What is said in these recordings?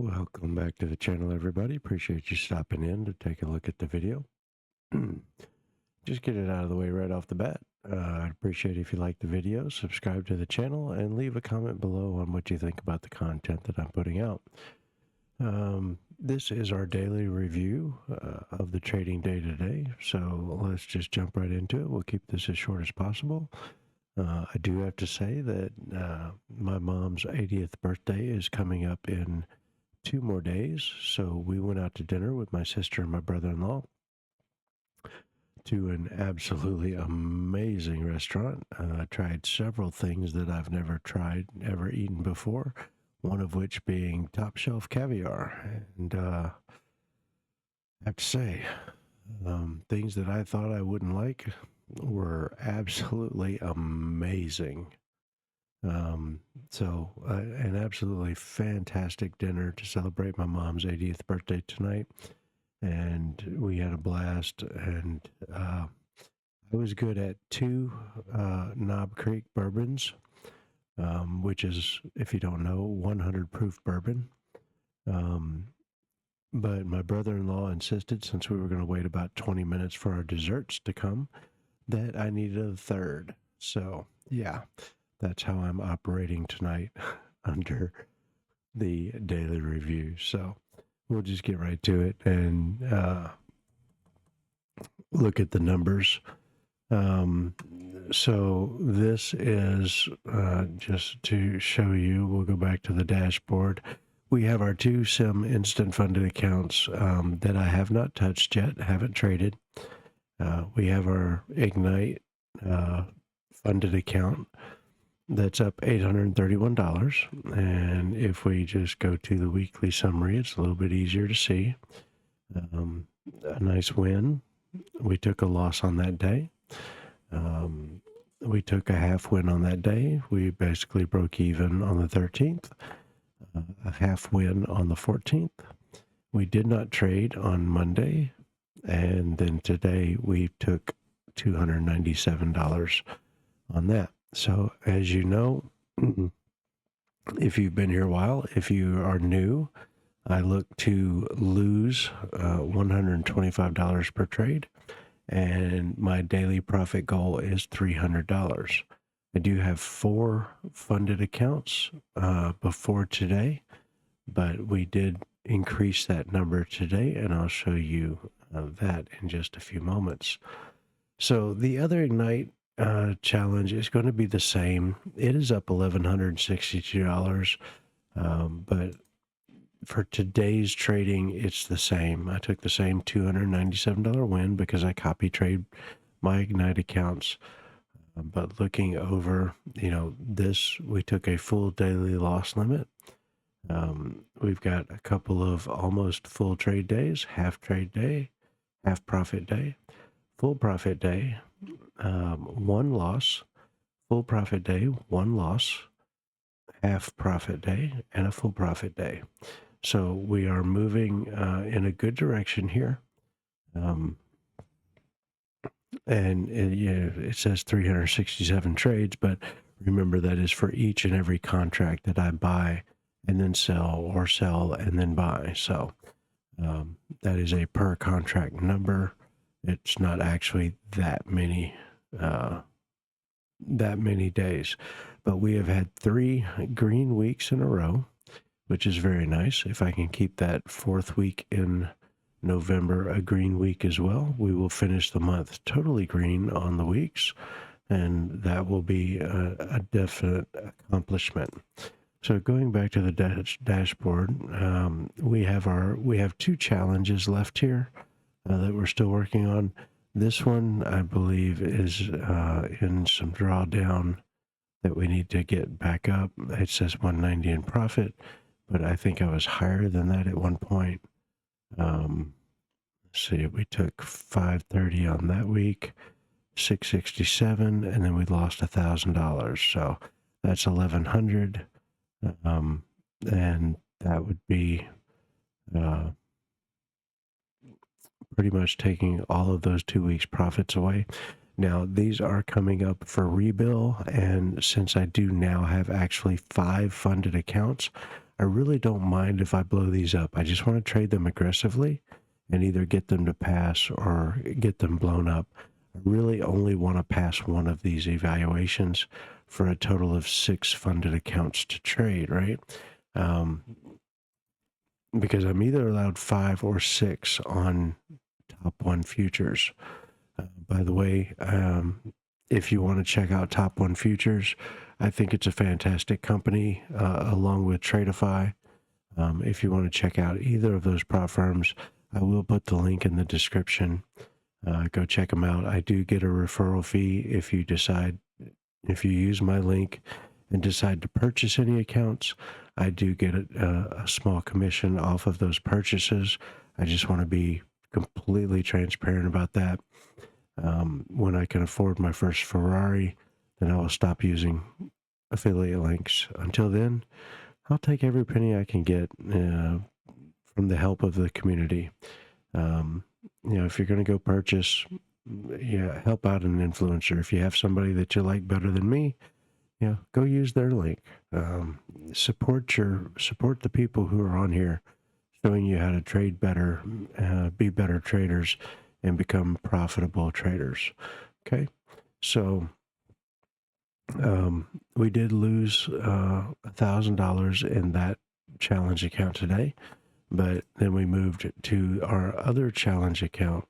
Welcome back to the channel, everybody. Appreciate you stopping in to take a look at the video. Just get it out of the way right off the bat. I'd appreciate if you like the video, subscribe to the channel, and leave a comment below on what you think about the content that I'm putting out. This is our daily review of the trading day today, so let's just jump right into it. We'll keep this as short as possible. I do have to say that my mom's 80th birthday is coming up in 2 more days, so we went out to dinner with my sister and my brother-in-law to an absolutely amazing restaurant. Tried several things that I've never ever eaten before, one of which being top shelf caviar. And I have to say, things that I thought I wouldn't like were absolutely amazing. So an absolutely fantastic dinner to celebrate my mom's 80th birthday tonight, and we had a blast. And I was good at 2 Knob Creek bourbons, which is, if you don't know, 100 proof bourbon. But my brother-in-law insisted, since we were going to wait about 20 minutes for our desserts to come, that I needed a third. So yeah, that's how I'm operating tonight under the daily review. So we'll just get right to it and look at the numbers. So this is just to show you, we'll go back to the dashboard. We have our 2 SIM instant funded accounts that I have not touched yet, haven't traded. We have our Ignite funded account that's up $831. And if we just go to the weekly summary, it's a little bit easier to see. A nice win. We took a loss on that day. We took a half win on that day. We basically broke even on the 13th. A half win on the 14th. We did not trade on Monday. And then today we took $297 on that. So as you know, if you've been here a while, if you are new, I look to lose $125 per trade, and my daily profit goal is $300. I do have 4 funded accounts before today, but we did increase that number today, and I'll show you that in just a few moments. So the other Ignite challenge is going to be the same. It is up $1,162, but for today's trading, it's the same. I took the same $297 win because I copy trade my Ignite accounts. But looking over, this, we took a full daily loss limit. We've got a couple of almost full trade days, half trade day, half profit day, full profit day, 1 loss, full profit day, 1 loss, half profit day, and a full profit day. So we are moving in a good direction here. And it says 367 trades, but remember that is for each and every contract that I buy and then sell, or sell and then buy. So that is a per contract number. It's not actually that many days, but we have had 3 green weeks in a row, which is very nice. If I can keep that 4th week in November a green week as well, we will finish the month totally green on the weeks, and that will be a definite accomplishment. So going back to the dashboard, we have 2 challenges left here that we're still working on. This one, I believe, is in some drawdown that we need to get back up. It says 190 in profit, but I think I was higher than that at one point. Let's see, we took 530 on that week, 667, and then we lost $1,000. So that's 1,100, and that would be pretty much taking all of those 2 weeks profits away. Now, these are coming up for rebill, and since I do now have actually 5 funded accounts, I really don't mind if I blow these up. I just want to trade them aggressively and either get them to pass or get them blown up. I really only want to pass one of these evaluations for a total of 6 funded accounts to trade, right? Um, because I'm either allowed 5 or 6 on top one futures. By the way, if you want to check out Top One Futures, I think it's a fantastic company, along with Tradeify. If you want to check out either of those prop firms, I will put the link in the description. Go check them out. I do get a referral fee if you use my link and decide to purchase any accounts. I do get a small commission off of those purchases. I just want to be completely transparent about that. When I can afford my first Ferrari, then I will stop using affiliate links. Until then, I'll take every penny I can get from the help of the community. If you're going to go purchase, help out an influencer. If you have somebody that you like better than me, go use their link. Support the people who are on here, showing you how to trade better, be better traders, and become profitable traders. Okay, so we did lose $1,000 in that challenge account today, but then we moved to our other challenge account,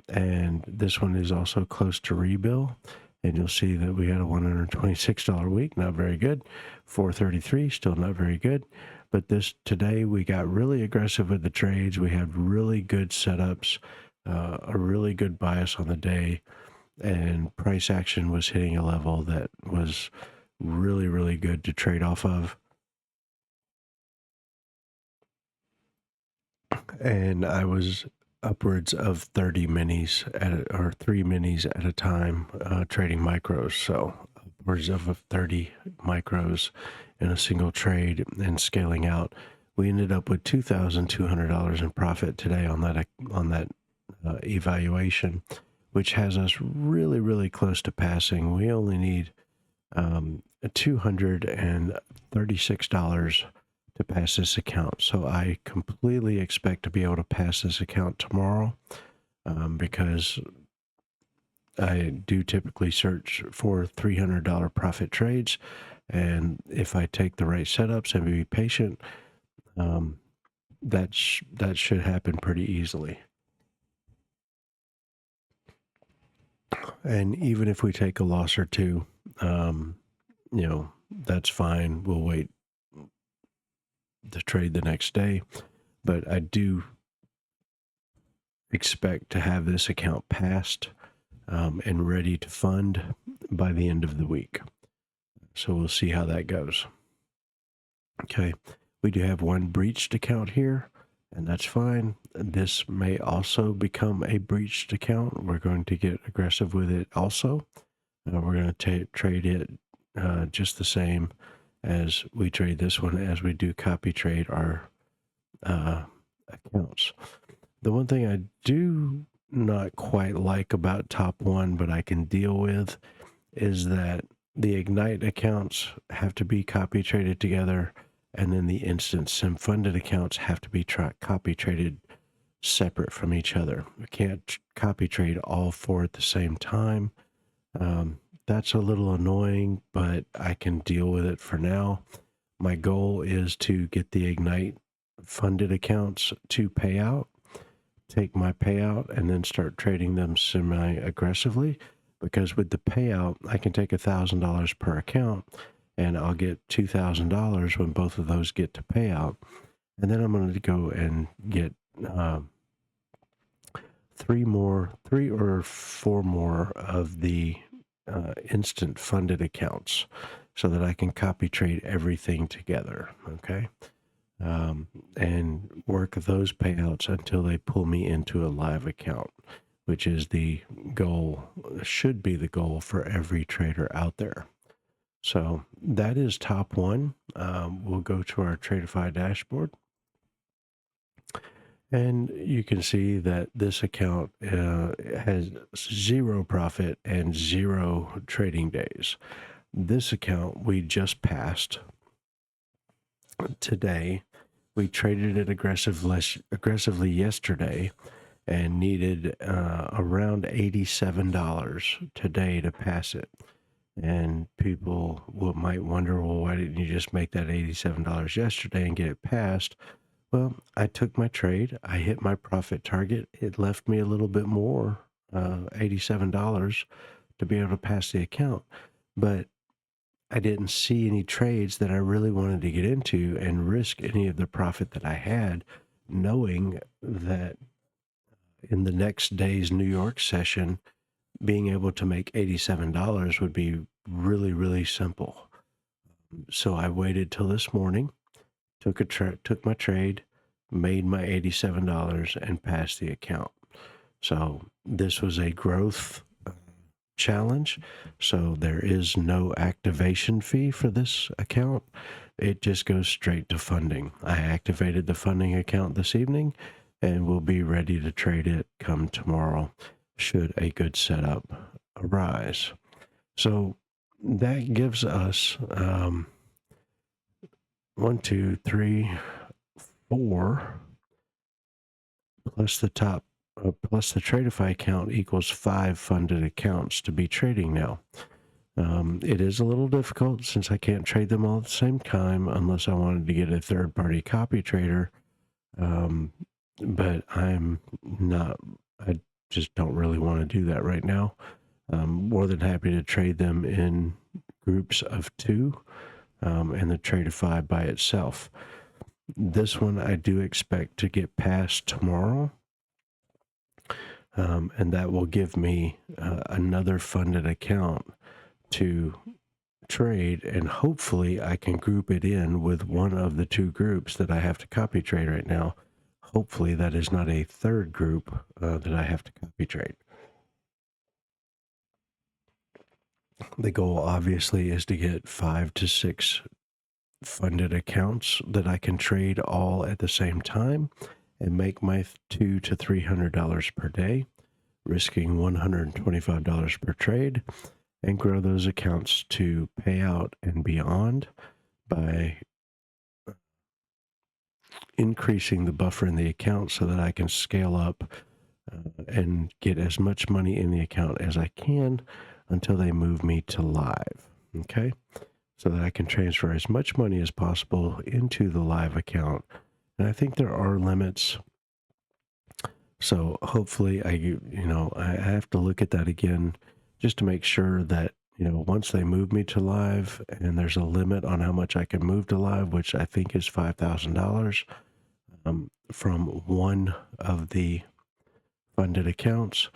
and this one is also close to rebill. And you'll see that we had a $126 week, not very good. 433, still not very good. But today we got really aggressive with the trades. We had really good setups, a really good bias on the day, and price action was hitting a level that was really, really good to trade off of. And I was upwards of 30 minis or 3 minis at a time, trading micros. So upwards of 30 micros in a single trade and scaling out. We ended up with $2,200 in profit today on that evaluation, which has us really, really close to passing. We only need $236 to pass this account. So I completely expect to be able to pass this account tomorrow, because I do typically search for $300 profit trades. And if I take the right setups and be patient, that should happen pretty easily. And even if we take a loss or two, that's fine. We'll wait to trade the next day. But I do expect to have this account passed and ready to fund by the end of the week. So we'll see how that goes. Okay, we do have one breached account here, and that's fine. This may also become a breached account. We're going to get aggressive with it also. We're going to trade it just the same as we trade this one, as we do copy trade our accounts. The one thing I do not quite like about Top One, but I can deal with, is that the Ignite accounts have to be copy traded together, and then the instant sim funded accounts have to be copy traded separate from each other. We can't copy trade all 4 at the same time. That's a little annoying, but I can deal with it for now. My goal is to get the Ignite funded accounts to pay out, take my payout, and then start trading them semi-aggressively, because with the payout, I can take $1,000 per account, and I'll get $2,000 when both of those get to payout. And then I'm going to go and get 3 or 4 more of the instant funded accounts, so that I can copy trade everything together, okay? And work those payouts until they pull me into a live account, which is the goal, should be the goal for every trader out there. So that is Top One. We'll go to our Tradeify dashboard. And you can see that this account has 0 profit and 0 trading days. This account we just passed, today. We traded it aggressively yesterday and needed around $87 today to pass it. And people might wonder, well, why didn't you just make that $87 yesterday and get it passed? Well, I took my trade. I hit my profit target. It left me a little bit more, $87, to be able to pass the account. But I didn't see any trades that I really wanted to get into and risk any of the profit that I had, knowing that in the next day's New York session, being able to make $87 would be really, really simple. So I waited till this morning, took my trade, made my $87 and passed the account. So this was a growth challenge. So there is no activation fee for this account. It just goes straight to funding. I activated the funding account this evening and we'll be ready to trade it come tomorrow should a good setup arise. So that gives us 1, 2, 3, 4 plus the top plus the Tradeify account equals 5 funded accounts to be trading now. It is a little difficult since I can't trade them all at the same time unless I wanted to get a third-party copy trader. But I'm not, I just don't really want to do that right now. I'm more than happy to trade them in groups of 2 and the Tradeify by itself. This one I do expect to get past tomorrow. And that will give me another funded account to trade, and hopefully I can group it in with one of the 2 groups that I have to copy trade right now. Hopefully that is not a third group that I have to copy trade. The goal obviously is to get 5 to 6 funded accounts that I can trade all at the same time and make my $200 to $300 per day, risking $125 per trade, and grow those accounts to pay out and beyond by increasing the buffer in the account so that I can scale up and get as much money in the account as I can until they move me to live. Okay? So that I can transfer as much money as possible into the live account. And I think there are limits. So hopefully I have to look at that again just to make sure that, once they move me to live and there's a limit on how much I can move to live, which I think is $5,000 from one of the funded accounts,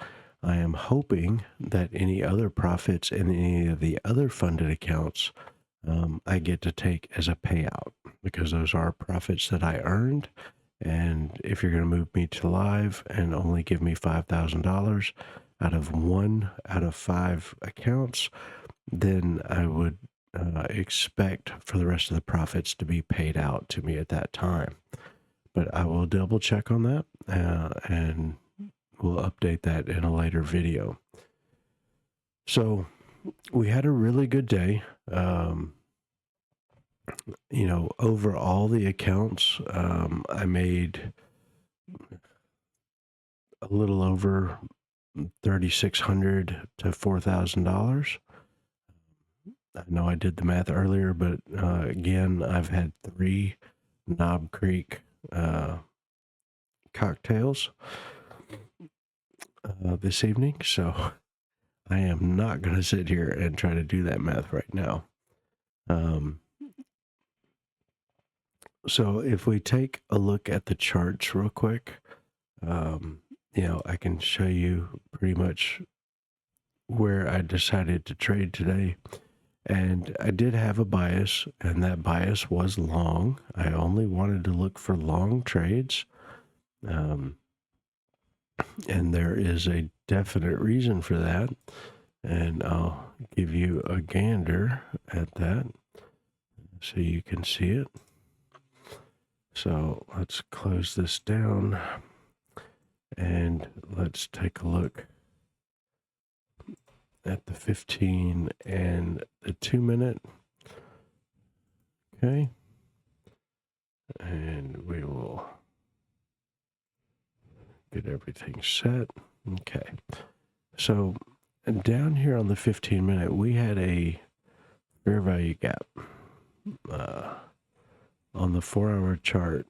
I am hoping that any other profits in any of the other funded accounts I get to take as a payout, because those are profits that I earned. And if you're going to move me to live and only give me $5,000 out of 1 out of 5 accounts, then I would expect for the rest of the profits to be paid out to me at that time. But I will double check on that and we'll update that in a later video. So we had a really good day. Over all the accounts, I made a little over $3,600 to $4,000. I know I did the math earlier, but again, I've had 3 Knob Creek cocktails this evening, so I am not going to sit here and try to do that math right now. So if we take a look at the charts real quick, I can show you pretty much where I decided to trade today. And I did have a bias, and that bias was long. I only wanted to look for long trades. And there is a definite reason for that. And I'll give you a gander at that so you can see it. So let's close this down and let's take a look at the 15 and the 2 minute. Okay. And we will get everything set. Okay. So down here on the 15-minute, we had a fair value gap. On the 4-hour chart,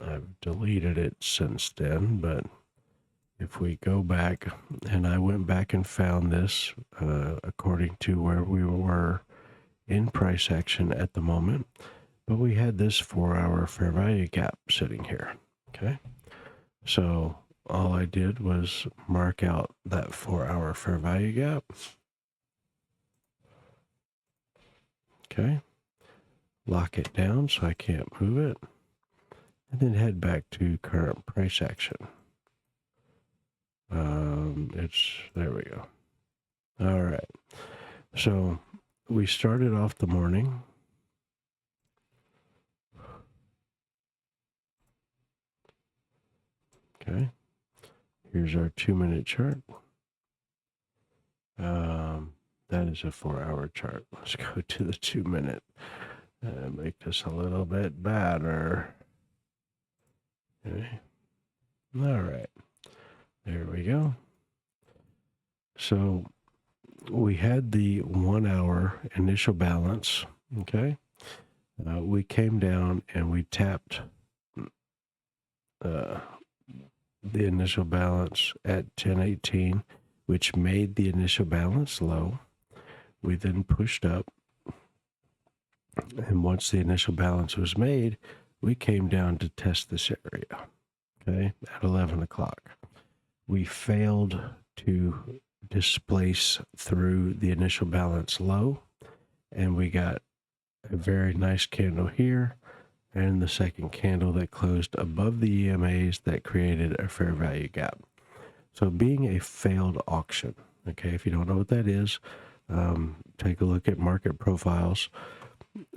I've deleted it since then, but if we go back, and I went back and found this according to where we were in price action at the moment, but we had this 4-hour fair value gap sitting here. Okay. So all I did was mark out that 4-hour fair value gap. Okay. Lock it down so I can't move it. And then head back to current price action. There we go. All right. So we started off the morning. Okay. Here's our 2-minute chart. That is a 4-hour chart. Let's go to the 2-minute and make this a little bit better. Okay. All right. There we go. So we had the 1-hour initial balance. Okay. We came down and we tapped the initial balance at 1018, which made the initial balance low. We then pushed up, and once the initial balance was made, we came down to test this area, okay, at 11 o'clock. We failed to displace through the initial balance low, and we got a very nice candle here, and the second candle that closed above the EMAs that created a fair value gap. So being a failed auction, okay, if you don't know what that is, take a look at market profiles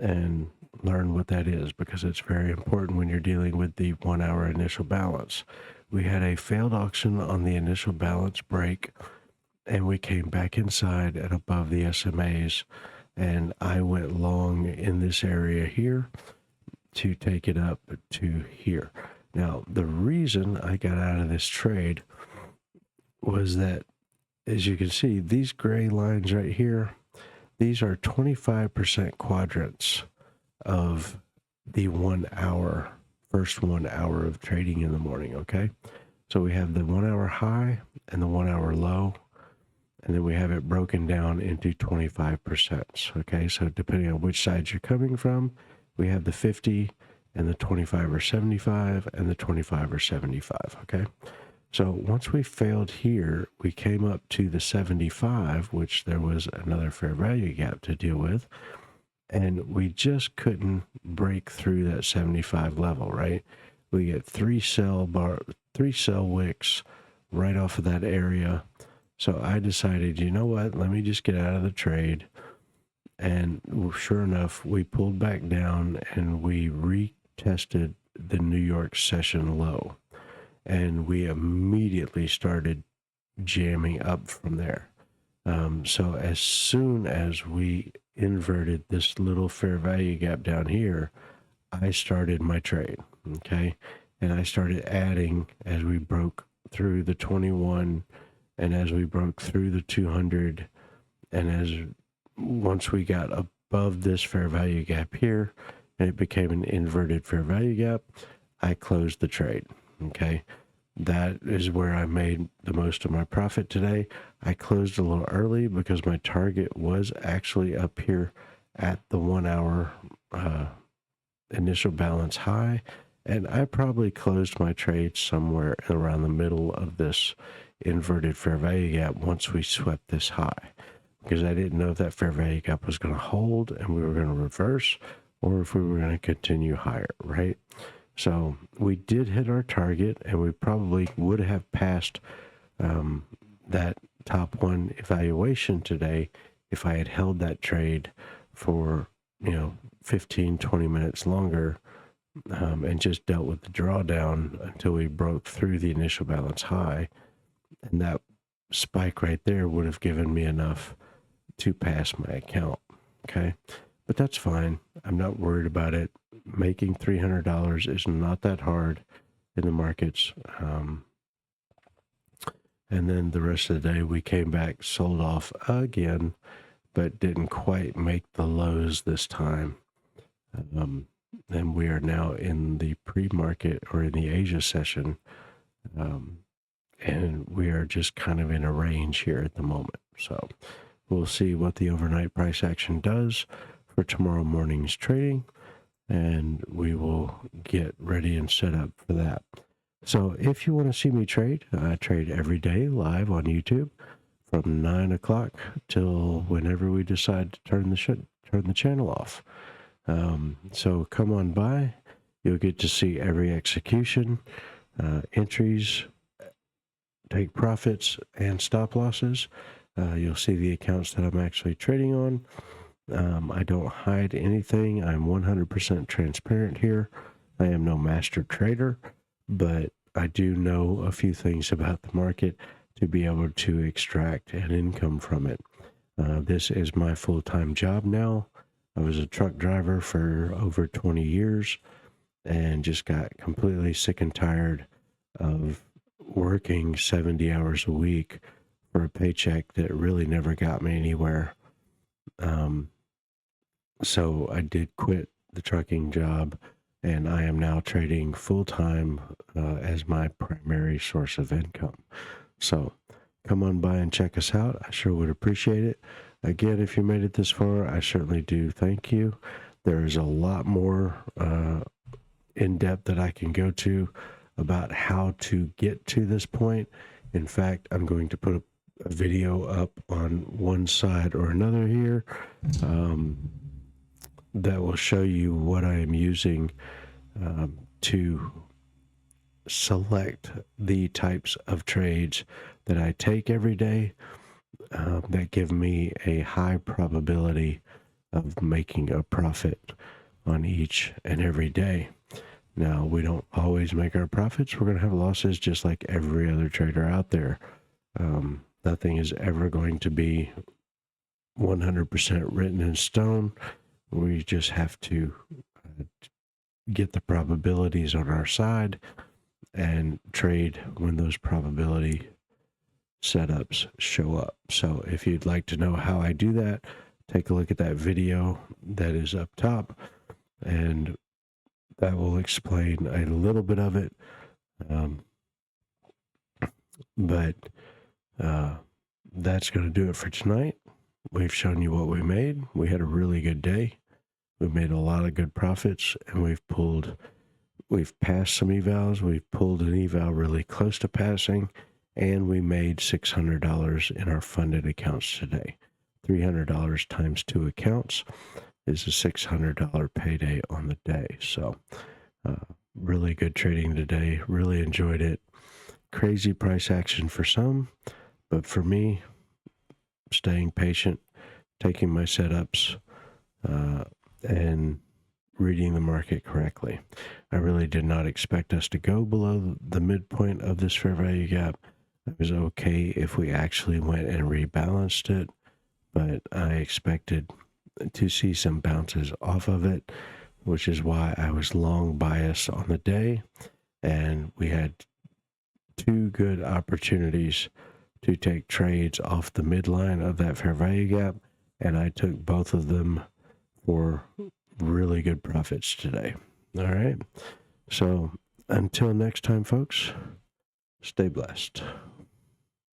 and learn what that is, because it's very important when you're dealing with the 1-hour initial balance. We had a failed auction on the initial balance break, and we came back inside and above the SMAs, and I went long in this area here to take it up to here. Now, the reason I got out of this trade was that, as you can see, these gray lines right here, these are 25% quadrants of the 1-hour, first 1 hour of trading in the morning, okay? So we have the 1-hour high and the 1-hour low, and then we have it broken down into 25%, okay? So depending on which side you're coming from, we have the 50 and the 25 or 75 and the 25 or 75, okay? So once we failed here, we came up to the 75, which there was another fair value gap to deal with, and we just couldn't break through that 75 level, right? We get three cell wicks right off of that area. So I decided, you know what, let me just get out of the trade. And sure enough, we pulled back down and we retested the New York session low. And we immediately started jamming up from there. So as soon as we inverted this little fair value gap down here, I started my trade, okay? And I started adding as we broke through the 21 and as we broke through the 200, and once we got above this fair value gap here and it became an inverted fair value gap, I closed the trade, okay? That is where I made the most of my profit today. I closed a little early because my target was actually up here at the 1-hour initial balance high, and I probably closed my trade somewhere around the middle of this inverted fair value gap once we swept this high, because I didn't know if that fair value gap was going to hold and we were going to reverse, or if we were going to continue higher, right? So we did hit our target, and we probably would have passed that top one evaluation today if I had held that trade for, 15, 20 minutes longer, and just dealt with the drawdown until we broke through the initial balance high. And that spike right there would have given me enough to pass my account, okay? but that's fine. I'm not worried about it. Making $300 is not that hard in the markets. And then the rest of the day, we came back, sold off again, but didn't quite make the lows this time. And we are now in the pre-market or in the Asia session. And we are just kind of in a range here at the moment. So we'll see what the overnight price action does for tomorrow morning's trading, and we will get ready and set up for that. So if you want to see me trade, I trade every day live on YouTube from 9 o'clock till whenever we decide to turn the channel off. So come on by. You'll get to see every execution, entries, take profits, and stop losses. You'll see the accounts that I'm actually trading on. I don't hide anything. I'm 100% transparent here. I am no master trader, but I do know a few things about the market to be able to extract an income from it. This is my full-time job now. I was a truck driver for over 20 years and just got completely sick and tired of working 70 hours a week for a paycheck that really never got me anywhere. So I did quit the trucking job, and I am now trading full-time as my primary source of income. So come on by and check us out. I sure would appreciate it. Again, if you made it this far, I certainly do thank you. There is a lot more in depth that I can go to about how to get to this point. In fact, I'm going to put a video up on one side or another here that will show you what I am using to select the types of trades that I take every day that give me a high probability of making a profit on each and every day. Now, we don't always make our profits. We're going to have losses just like every other trader out there. Nothing is ever going to be 100% written in stone. We just have to get the probabilities on our side and trade when those probability setups show up. So if you'd like to know how I do that, take a look at that video that is up top, and that will explain a little bit of it. But that's going to do it for tonight. We've shown you what we made. We had a really good day. We made a lot of good profits, and we've passed some evals. We've pulled an eval really close to passing, and we made $600 in our funded accounts today. $300 times 2 accounts is a $600 payday on the day. So really good trading today. Really enjoyed it. Crazy price action for some, but for me, staying patient, taking my setups, and reading the market correctly. I really did not expect us to go below the midpoint of this fair value gap. I was okay if we actually went and rebalanced it, but I expected to see some bounces off of it, which is why I was long biased on the day, and we had 2 good opportunities to take trades off the midline of that fair value gap, and I took both of them for really good profits today. All right. So until next time, folks, stay blessed.